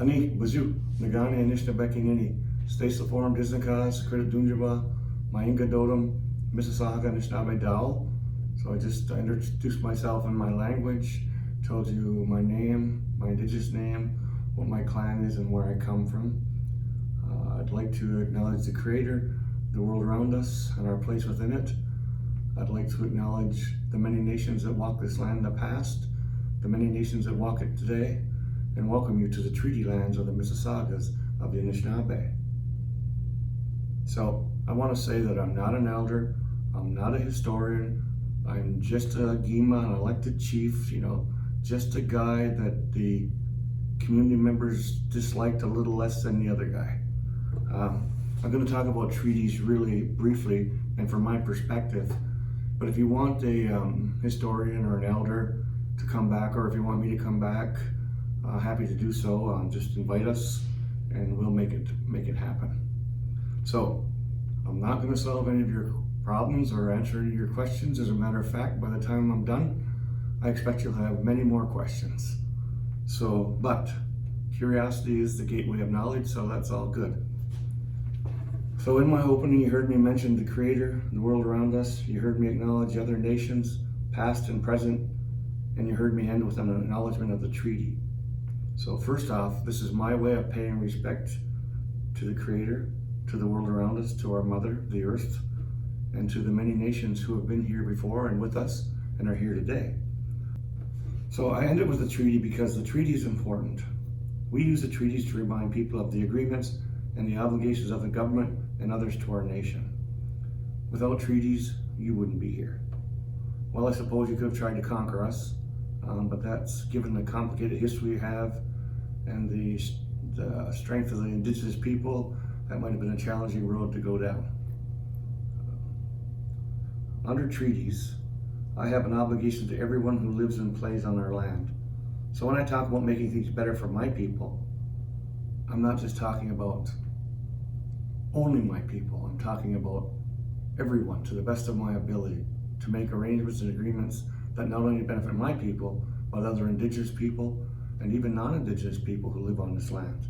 Ani, Bazu, Nagani, Anishinaabe, Stacey, Laforme, Mississaugas, Credit Wybenga, Dodom, Mississaugas, Anishinaabe, Dowell. So I introduced myself in my language, told you my name, my indigenous name, what my clan is and where I come from. I'd like to acknowledge the Creator, the world around us, and our place within it. I'd like to acknowledge the many nations that walk this land in the past, the many nations that walk it today, and welcome you to the treaty lands of the Mississaugas of the Anishinaabe. So I want to say that I'm not an elder, I'm not a historian, I'm just a Gima, an elected chief, just a guy that the community members disliked a little less than the other guy. I'm going to talk about treaties really briefly and from my perspective, but if you want a historian or an elder to come back, or if you want me to come back, happy to do so. Just invite us and we'll make it happen. So I'm not going to solve any of your problems or answer any of your questions. As a matter of fact, by the time I'm done, I expect you'll have many more questions. But curiosity is the gateway of knowledge, so that's all good. So in my opening, you heard me mention the Creator, the world around us. You heard me acknowledge other nations, past and present, and you heard me end with an acknowledgement of the treaty. So first off, this is my way of paying respect to the Creator, to the world around us, to our mother, the earth, and to the many nations who have been here before and with us and are here today. So I ended with the treaty because the treaty is important. We use the treaties to remind people of the agreements and the obligations of the government and others to our nation. Without treaties, you wouldn't be here. Well, I suppose you could have tried to conquer us, but that's, given the complicated history we have and the strength of the indigenous people, that might have been a challenging road to go down. Under treaties, I have an obligation to everyone who lives and plays on our land. So when I talk about making things better for my people, I'm not just talking about only my people. I'm talking about everyone, to the best of my ability, to make arrangements and agreements that not only benefit my people, but other indigenous people and even non-indigenous people who live on this land.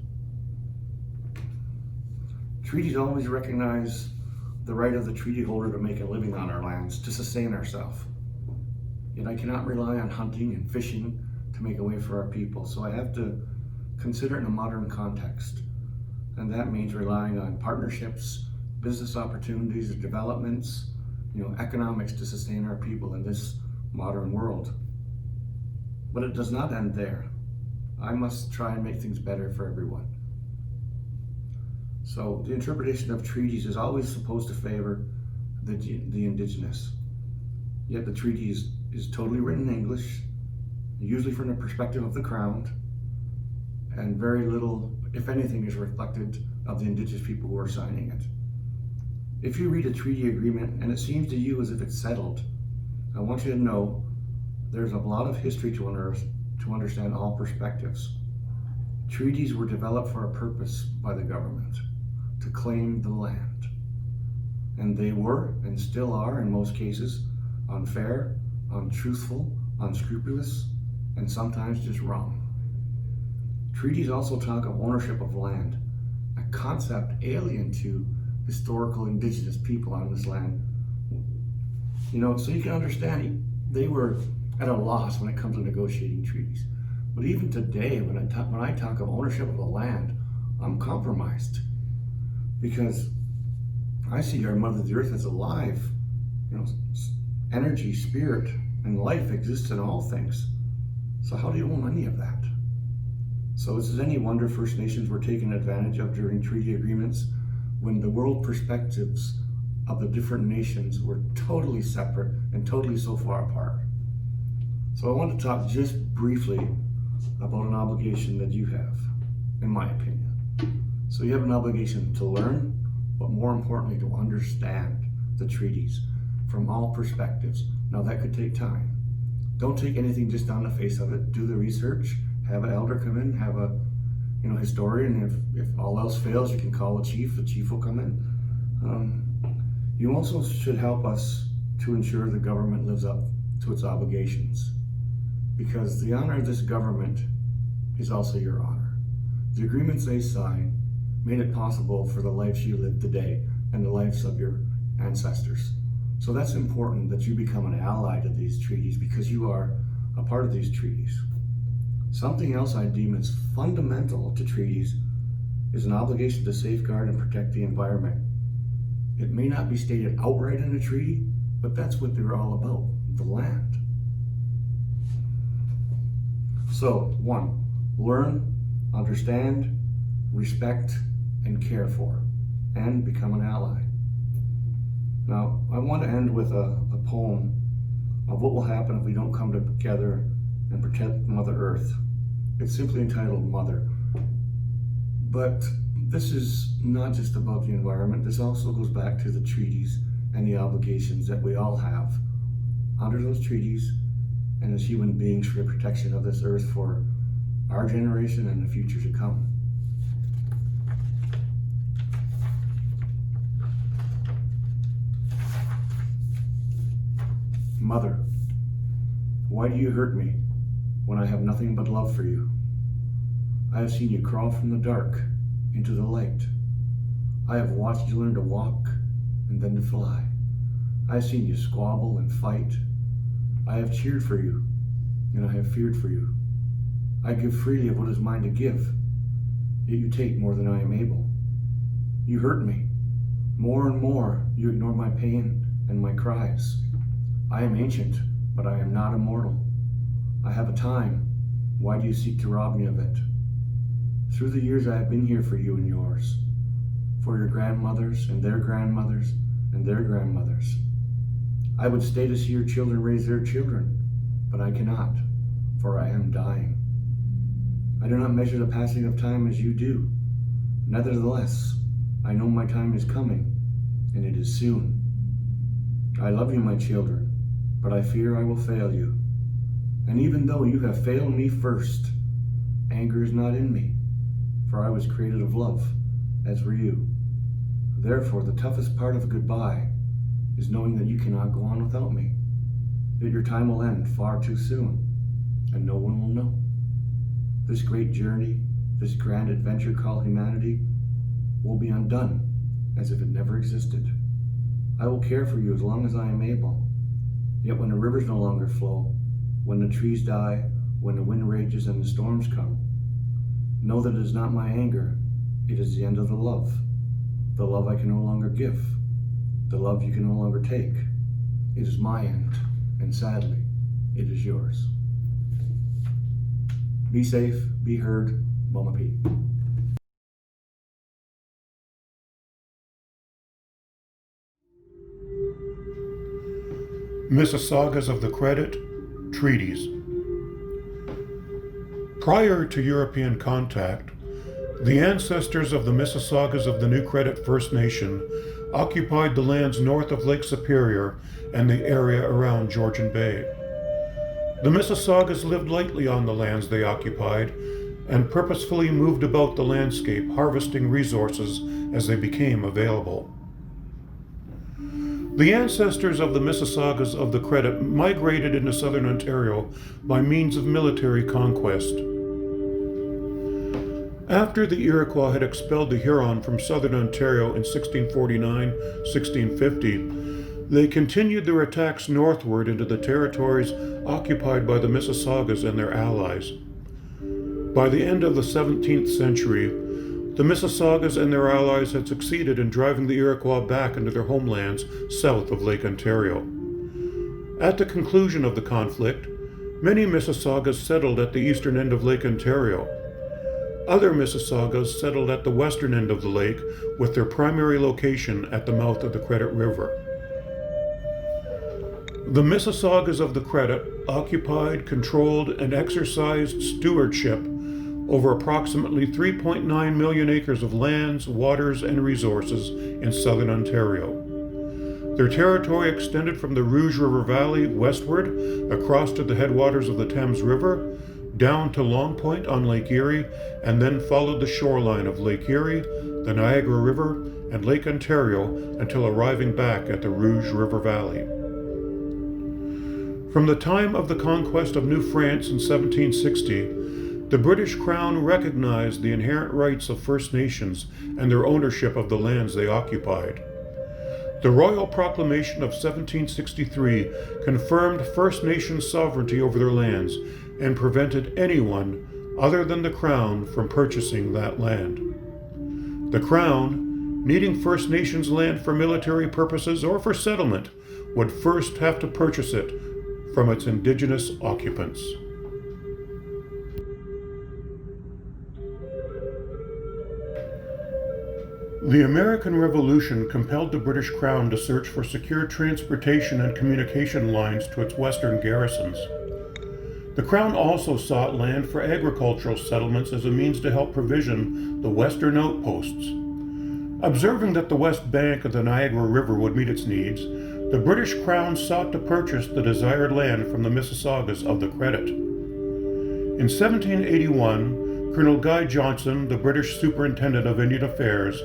Treaties always recognize the right of the treaty holder to make a living on our lands, to sustain ourselves. Yet I cannot rely on hunting and fishing to make a way for our people, so I have to consider it in a modern context. And that means relying on partnerships, business opportunities, developments, economics to sustain our people in this modern world. But it does not end there. I must try and make things better for everyone. So the interpretation of treaties is always supposed to favor the indigenous. Yet the treaty is totally written in English, usually from the perspective of the Crown, and very little, if anything, is reflected of the indigenous people who are signing it. If you read a treaty agreement and it seems to you as if it's settled, I want you to know there's a lot of history to unearth to understand all perspectives. Treaties were developed for a purpose by the government, to claim the land. And they were, and still are in most cases, unfair, untruthful, unscrupulous, and sometimes just wrong. Treaties also talk of ownership of land, a concept alien to historical indigenous people on this land. So you can understand they were at a loss when it comes to negotiating treaties. But even today, when I talk of ownership of the land, I'm compromised, because I see our Mother the Earth as alive. Energy, spirit, and life exists in all things. So how do you own any of that? So is it any wonder First Nations were taken advantage of during treaty agreements when the world perspectives of the different nations were totally separate and totally so far apart? So I want to talk just briefly about an obligation that you have, in my opinion. So you have an obligation to learn, but more importantly, to understand the treaties from all perspectives. Now that could take time. Don't take anything just on the face of it. Do the research, have an elder come in, have a historian. If all else fails, you can call a chief. The chief will come in. You also should help us to ensure the government lives up to its obligations, because the honor of this government is also your honor. The agreements they signed made it possible for the lives you live today and the lives of your ancestors. So that's important that you become an ally to these treaties because you are a part of these treaties. Something else I deem as fundamental to treaties is an obligation to safeguard and protect the environment. It may not be stated outright in a treaty, but that's what they're all about, the land. So, 1, learn, understand, respect, and care for, and become an ally. Now, I want to end with a poem of what will happen if we don't come together and protect Mother Earth. It's simply entitled Mother. But this is not just about the environment. This also goes back to the treaties and the obligations that we all have under those treaties and as human beings for the protection of this earth for our generation and the future to come. Mother, why do you hurt me when I have nothing but love for you? I have seen you crawl from the dark into the light. I have watched you learn to walk and then to fly. I have seen you squabble and fight. I have cheered for you, and I have feared for you. I give freely of what is mine to give, yet you take more than I am able. You hurt me. More and more you ignore my pain and my cries. I am ancient, but I am not immortal. I have a time. Why do you seek to rob me of it? Through the years I have been here for you and yours, for your grandmothers and their grandmothers and their grandmothers. I would stay to see your children raise their children, but I cannot, for I am dying. I do not measure the passing of time as you do. Nevertheless, I know my time is coming, and it is soon. I love you, my children, but I fear I will fail you. And even though you have failed me first, anger is not in me, for I was created of love, as were you. Therefore, the toughest part of a goodbye is knowing that you cannot go on without me, that your time will end far too soon, and no one will know. This great journey, this grand adventure called humanity, will be undone as if it never existed. I will care for you as long as I am able. Yet when the rivers no longer flow, when the trees die, when the wind rages and the storms come, know that it is not my anger, it is the end of the love I can no longer give, the love you can no longer take. It is my end, and sadly, it is yours. Be safe, be heard, Mama Pete. Mississaugas of the Credit Treaties. Prior to European contact, the ancestors of the Mississaugas of the New Credit First Nation occupied the lands north of Lake Superior and the area around Georgian Bay. The Mississaugas lived lightly on the lands they occupied and purposefully moved about the landscape, harvesting resources as they became available. The ancestors of the Mississaugas of the Credit migrated into southern Ontario by means of military conquest. After the Iroquois had expelled the Huron from southern Ontario in 1649-1650, they continued their attacks northward into the territories occupied by the Mississaugas and their allies. By the end of the 17th century, the Mississaugas and their allies had succeeded in driving the Iroquois back into their homelands south of Lake Ontario. At the conclusion of the conflict, many Mississaugas settled at the eastern end of Lake Ontario. Other Mississaugas settled at the western end of the lake, with their primary location at the mouth of the Credit River. The Mississaugas of the Credit occupied, controlled, and exercised stewardship over approximately 3.9 million acres of lands, waters, and resources in southern Ontario. Their territory extended from the Rouge River Valley westward across to the headwaters of the Thames River, down to Long Point on Lake Erie, and then followed the shoreline of Lake Erie, the Niagara River, and Lake Ontario until arriving back at the Rouge River Valley. From the time of the conquest of New France in 1760, the British Crown recognized the inherent rights of First Nations and their ownership of the lands they occupied. The Royal Proclamation of 1763 confirmed First Nations sovereignty over their lands and prevented anyone other than the Crown from purchasing that land. The Crown, needing First Nations land for military purposes or for settlement, would first have to purchase it from its Indigenous occupants. The American Revolution compelled the British Crown to search for secure transportation and communication lines to its western garrisons. The Crown also sought land for agricultural settlements as a means to help provision the western outposts. Observing that the west bank of the Niagara River would meet its needs, the British Crown sought to purchase the desired land from the Mississaugas of the Credit. In 1781, Colonel Guy Johnson, the British Superintendent of Indian Affairs,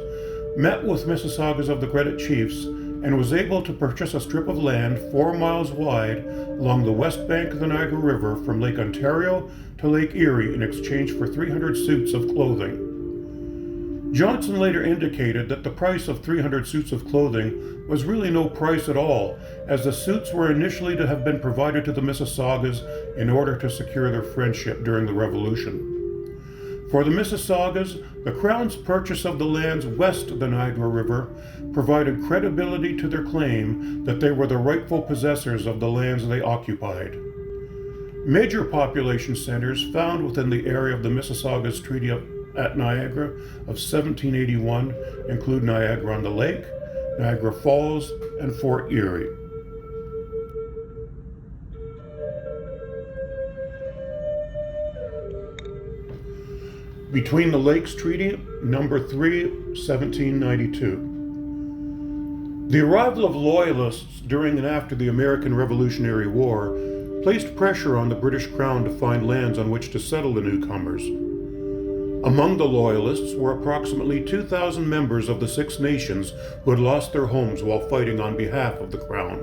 met with Mississaugas of the Credit chiefs and was able to purchase a strip of land 4 miles wide along the west bank of the Niagara River from Lake Ontario to Lake Erie in exchange for 300 suits of clothing. Johnson later indicated that the price of 300 suits of clothing was really no price at all, as the suits were initially to have been provided to the Mississaugas in order to secure their friendship during the Revolution. For the Mississaugas, the Crown's purchase of the lands west of the Niagara River provided credibility to their claim that they were the rightful possessors of the lands they occupied. Major population centers found within the area of the Mississaugas Treaty at Niagara of 1781 include Niagara-on-the-Lake, Niagara Falls, and Fort Erie. Between the Lakes Treaty, number 3, 1792. The arrival of Loyalists during and after the American Revolutionary War placed pressure on the British Crown to find lands on which to settle the newcomers. Among the Loyalists were approximately 2,000 members of the Six Nations who had lost their homes while fighting on behalf of the Crown.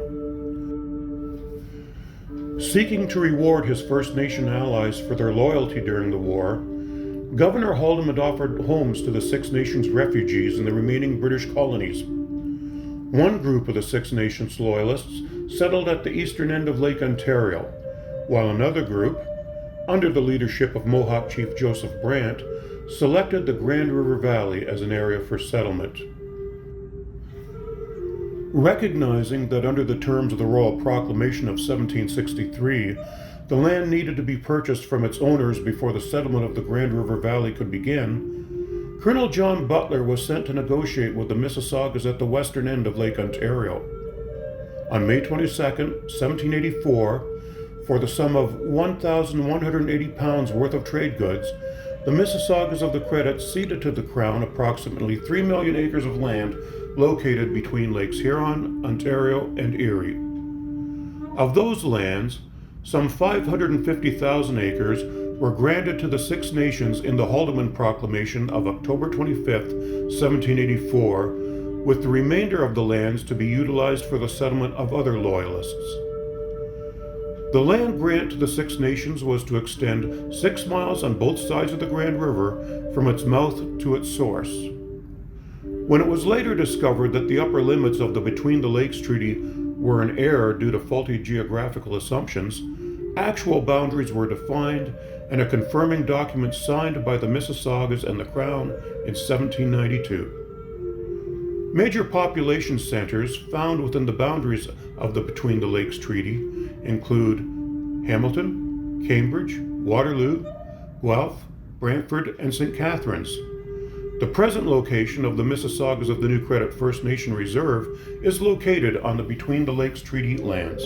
Seeking to reward his First Nation allies for their loyalty during the war, Governor Haldimand had offered homes to the Six Nations refugees in the remaining British colonies. One group of the Six Nations Loyalists settled at the eastern end of Lake Ontario, while another group, under the leadership of Mohawk Chief Joseph Brant, selected the Grand River Valley as an area for settlement. Recognizing that under the terms of the Royal Proclamation of 1763, the land needed to be purchased from its owners before the settlement of the Grand River Valley could begin, Colonel John Butler was sent to negotiate with the Mississaugas at the western end of Lake Ontario. On May 22, 1784, for the sum of 1,180 pounds worth of trade goods, the Mississaugas of the Credit ceded to the Crown approximately 3 million acres of land located between Lakes Huron, Ontario, and Erie. Of those lands, some 550,000 acres were granted to the Six Nations in the Haldimand Proclamation of October 25, 1784, with the remainder of the lands to be utilized for the settlement of other Loyalists. The land grant to the Six Nations was to extend 6 miles on both sides of the Grand River from its mouth to its source. When it was later discovered that the upper limits of the Between the Lakes Treaty were an error due to faulty geographical assumptions, actual boundaries were defined and a confirming document signed by the Mississaugas and the Crown in 1792. Major population centers found within the boundaries of the Between the Lakes Treaty include Hamilton, Cambridge, Waterloo, Guelph, Brantford, and St. Catharines. The present location of the Mississaugas of the New Credit First Nation Reserve is located on the Between the Lakes Treaty lands.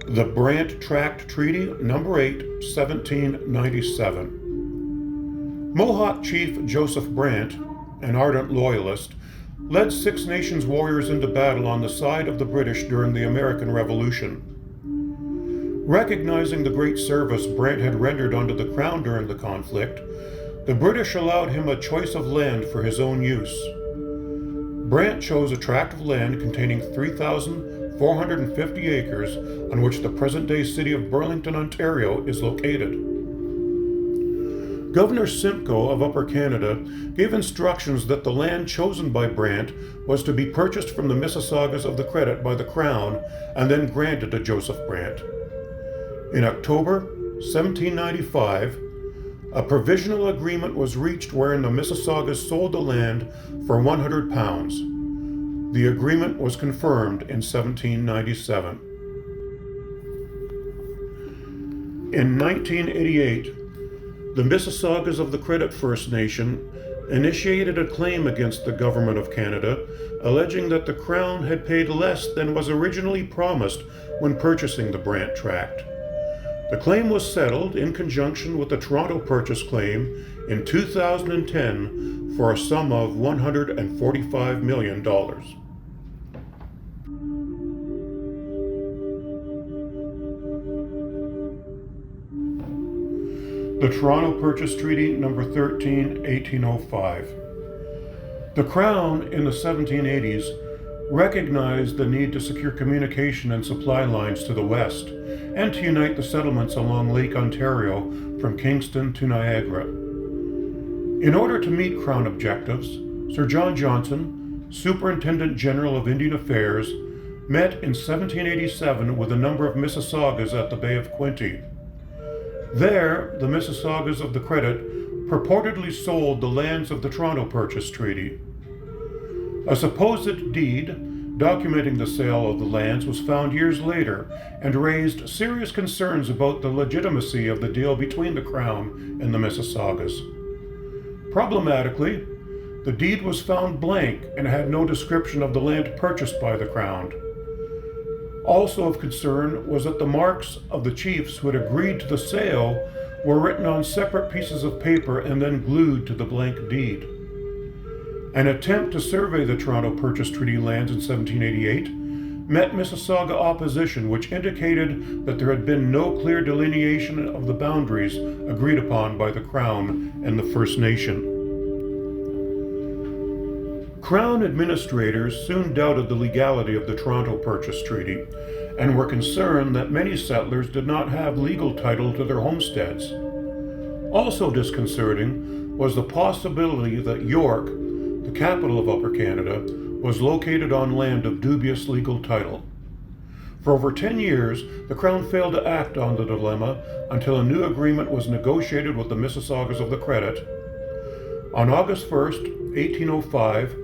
The Brant Tract Treaty, number 8, 1797. Mohawk Chief Joseph Brant, an ardent loyalist, led Six Nations warriors into battle on the side of the British during the American Revolution. Recognizing the great service Brant had rendered under the Crown during the conflict, the British allowed him a choice of land for his own use. Brant chose a tract of land containing 3,450 acres on which the present-day city of Burlington, Ontario is located. Governor Simcoe of Upper Canada gave instructions that the land chosen by Brant was to be purchased from the Mississaugas of the Credit by the Crown and then granted to Joseph Brant. In October 1795, a provisional agreement was reached wherein the Mississaugas sold the land for £100. The agreement was confirmed in 1797. In 1988, the Mississaugas of the Credit First Nation initiated a claim against the Government of Canada, alleging that the Crown had paid less than was originally promised when purchasing the Brant tract. The claim was settled in conjunction with the Toronto Purchase claim in 2010 for a sum of $145 million. The Toronto Purchase Treaty No. 13, 1805. The Crown in the 1780s recognized the need to secure communication and supply lines to the west and to unite the settlements along Lake Ontario from Kingston to Niagara. In order to meet Crown objectives, Sir John Johnson, Superintendent General of Indian Affairs, met in 1787 with a number of Mississaugas at the Bay of Quinte. There, the Mississaugas of the Credit purportedly sold the lands of the Toronto Purchase Treaty. A supposed deed documenting the sale of the lands was found years later and raised serious concerns about the legitimacy of the deal between the Crown and the Mississaugas. Problematically, the deed was found blank and had no description of the land purchased by the Crown. Also of concern was that the marks of the chiefs who had agreed to the sale were written on separate pieces of paper and then glued to the blank deed. An attempt to survey the Toronto Purchase Treaty lands in 1788 met Mississauga opposition, which indicated that there had been no clear delineation of the boundaries agreed upon by the Crown and the First Nation. Crown administrators soon doubted the legality of the Toronto Purchase Treaty and were concerned that many settlers did not have legal title to their homesteads. Also disconcerting was the possibility that York, the capital of Upper Canada, was located on land of dubious legal title. For over 10 years, the Crown failed to act on the dilemma until a new agreement was negotiated with the Mississaugas of the Credit. On August 1st, 1805,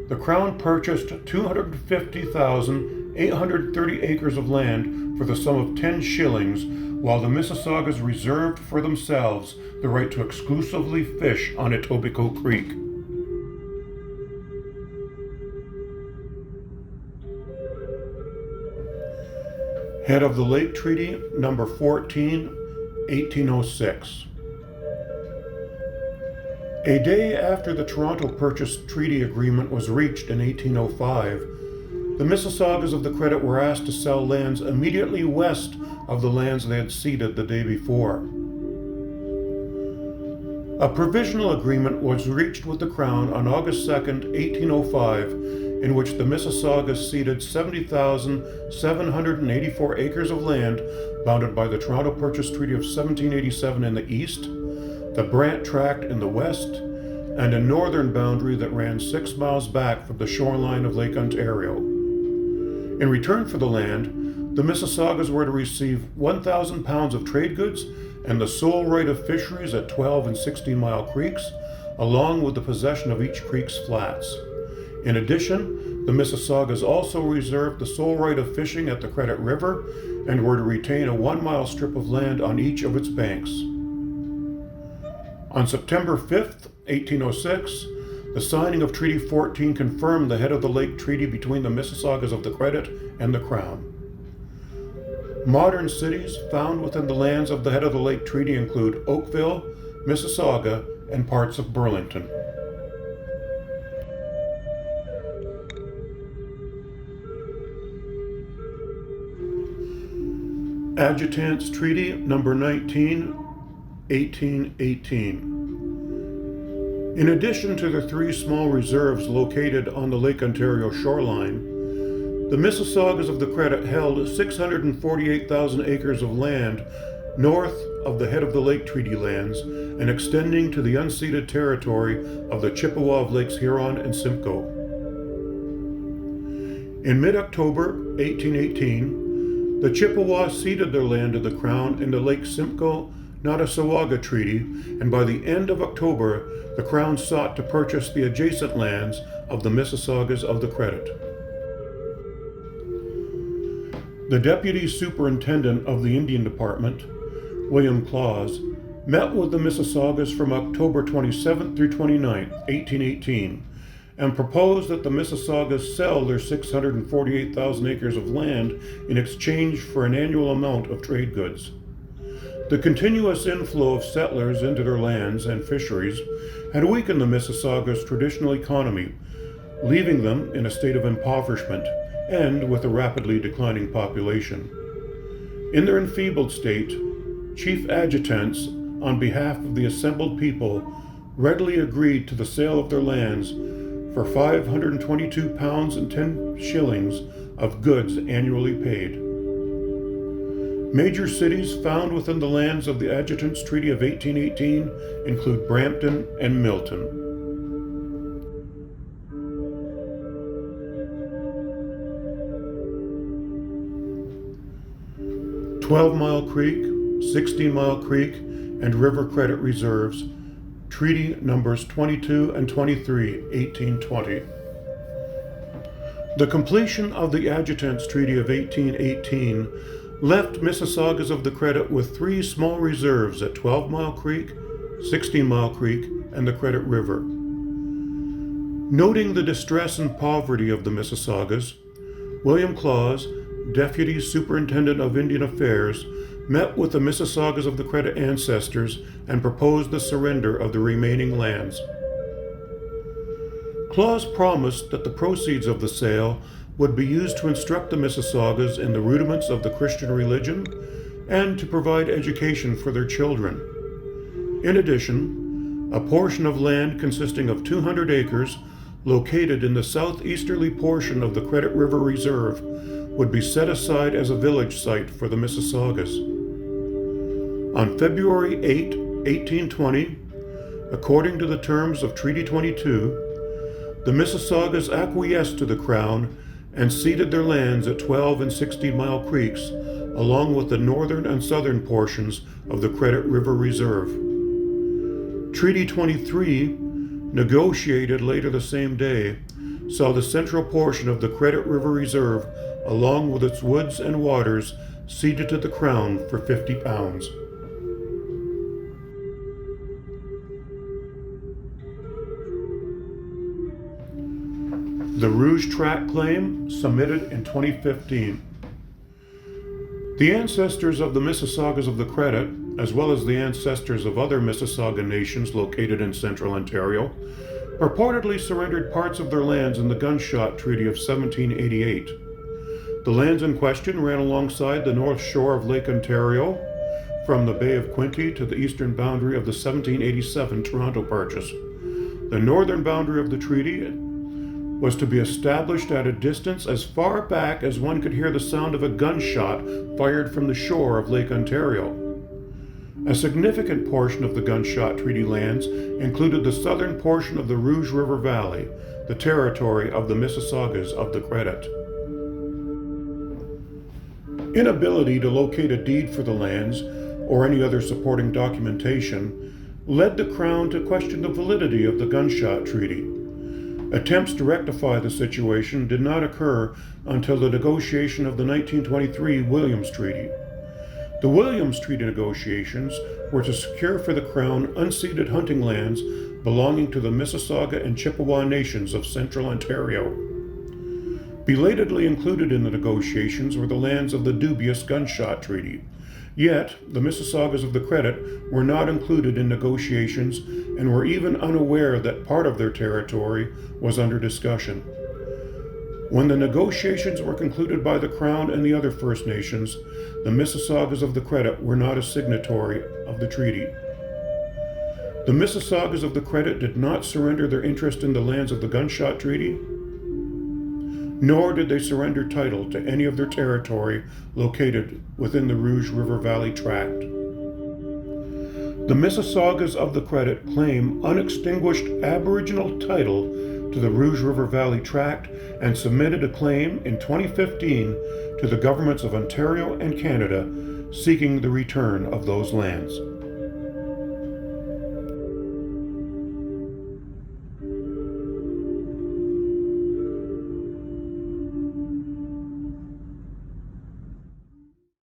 the Crown purchased 250,830 acres of land for the sum of 10 shillings, while the Mississaugas reserved for themselves the right to exclusively fish on Etobicoke Creek. Head of the Lake Treaty, No. 14, 1806. A day after the Toronto Purchase Treaty Agreement was reached in 1805, the Mississaugas of the Credit were asked to sell lands immediately west of the lands they had ceded the day before. A provisional agreement was reached with the Crown on August 2, 1805, in which the Mississaugas ceded 70,784 acres of land bounded by the Toronto Purchase Treaty of 1787 in the east, the Brant Tract in the west, and a northern boundary that ran 6 miles back from the shoreline of Lake Ontario. In return for the land, the Mississaugas were to receive 1,000 pounds of trade goods and the sole right of fisheries at 12 and 16-mile creeks, along with the possession of each creek's flats. In addition, the Mississaugas also reserved the sole right of fishing at the Credit River and were to retain a 1-mile strip of land on each of its banks. On September 5th, 1806, the signing of Treaty 14 confirmed the head of the Lake Treaty between the Mississaugas of the Credit and the Crown. Modern cities found within the lands of the head of the Lake Treaty include Oakville, Mississauga, and parts of Burlington. Adjutants Treaty No. 19, 1818. In addition to the 3 small reserves located on the Lake Ontario shoreline, the Mississaugas of the Credit held 648,000 acres of land north of the head of the Lake Treaty lands and extending to the unceded territory of the Chippewa of Lakes Huron and Simcoe. In mid-October 1818, the Chippewa ceded their land to the Crown in the Lake Simcoe-Nottasulga Treaty, and by the end of October, the Crown sought to purchase the adjacent lands of the Mississaugas of the Credit. The Deputy Superintendent of the Indian Department, William Claus, met with the Mississaugas from October 27 through 29, 1818, and proposed that the Mississaugas sell their 648,000 acres of land in exchange for an annual amount of trade goods. The continuous inflow of settlers into their lands and fisheries had weakened the Mississaugas' traditional economy, leaving them in a state of impoverishment and with a rapidly declining population. In their enfeebled state, chief adjutants, on behalf of the assembled people, readily agreed to the sale of their lands for 522 pounds and 10 shillings of goods annually paid. Major cities found within the lands of the Adjutants' Treaty of 1818 include Brampton and Milton. "12-Mile Creek, 16-Mile Creek, and River Credit Reserves, Treaty Numbers 22 and 23, 1820. The completion of the Adjutants' Treaty of 1818 left Mississaugas of the Credit with 3 small reserves at 12-Mile Creek, 16-Mile Creek, and the Credit River. Noting the distress and poverty of the Mississaugas, William Claus, Deputy Superintendent of Indian Affairs, met with the Mississaugas of the Credit ancestors and proposed the surrender of the remaining lands. Claus promised that the proceeds of the sale would be used to instruct the Mississaugas in the rudiments of the Christian religion and to provide education for their children. In addition, a portion of land consisting of 200 acres located in the southeasterly portion of the Credit River Reserve would be set aside as a village site for the Mississaugas. On February 8, 1820, according to the terms of Treaty 22, the Mississaugas acquiesced to the Crown and ceded their lands at 12 and 16-Mile Creeks, along with the northern and southern portions of the Credit River Reserve. Treaty 23, negotiated later the same day, saw the central portion of the Credit River Reserve, along with its woods and waters, ceded to the Crown for 50 pounds. The Rouge Tract Claim, submitted in 2015. The ancestors of the Mississaugas of the Credit, as well as the ancestors of other Mississauga nations located in central Ontario, purportedly surrendered parts of their lands in the Gunshot Treaty of 1788. The lands in question ran alongside the north shore of Lake Ontario, from the Bay of Quinte to the eastern boundary of the 1787 Toronto Purchase. The northern boundary of the treaty was to be established at a distance as far back as one could hear the sound of a gunshot fired from the shore of Lake Ontario. A significant portion of the Gunshot Treaty lands included the southern portion of the Rouge River Valley, the territory of the Mississaugas of the Credit. Inability to locate a deed for the lands or any other supporting documentation led the Crown to question the validity of the Gunshot Treaty. Attempts to rectify the situation did not occur until the negotiation of the 1923 Williams Treaty. The Williams Treaty negotiations were to secure for the Crown unceded hunting lands belonging to the Mississauga and Chippewa nations of central Ontario. Belatedly included in the negotiations were the lands of the dubious Gunshot Treaty. Yet, the Mississaugas of the Credit were not included in negotiations and were even unaware that part of their territory was under discussion. When the negotiations were concluded by the Crown and the other First Nations, the Mississaugas of the Credit were not a signatory of the treaty. The Mississaugas of the Credit did not surrender their interest in the lands of the Gunshot Treaty, nor did they surrender title to any of their territory located within the Rouge River Valley Tract. The Mississaugas of the Credit claim unextinguished Aboriginal title to the Rouge River Valley Tract and submitted a claim in 2015 to the governments of Ontario and Canada seeking the return of those lands.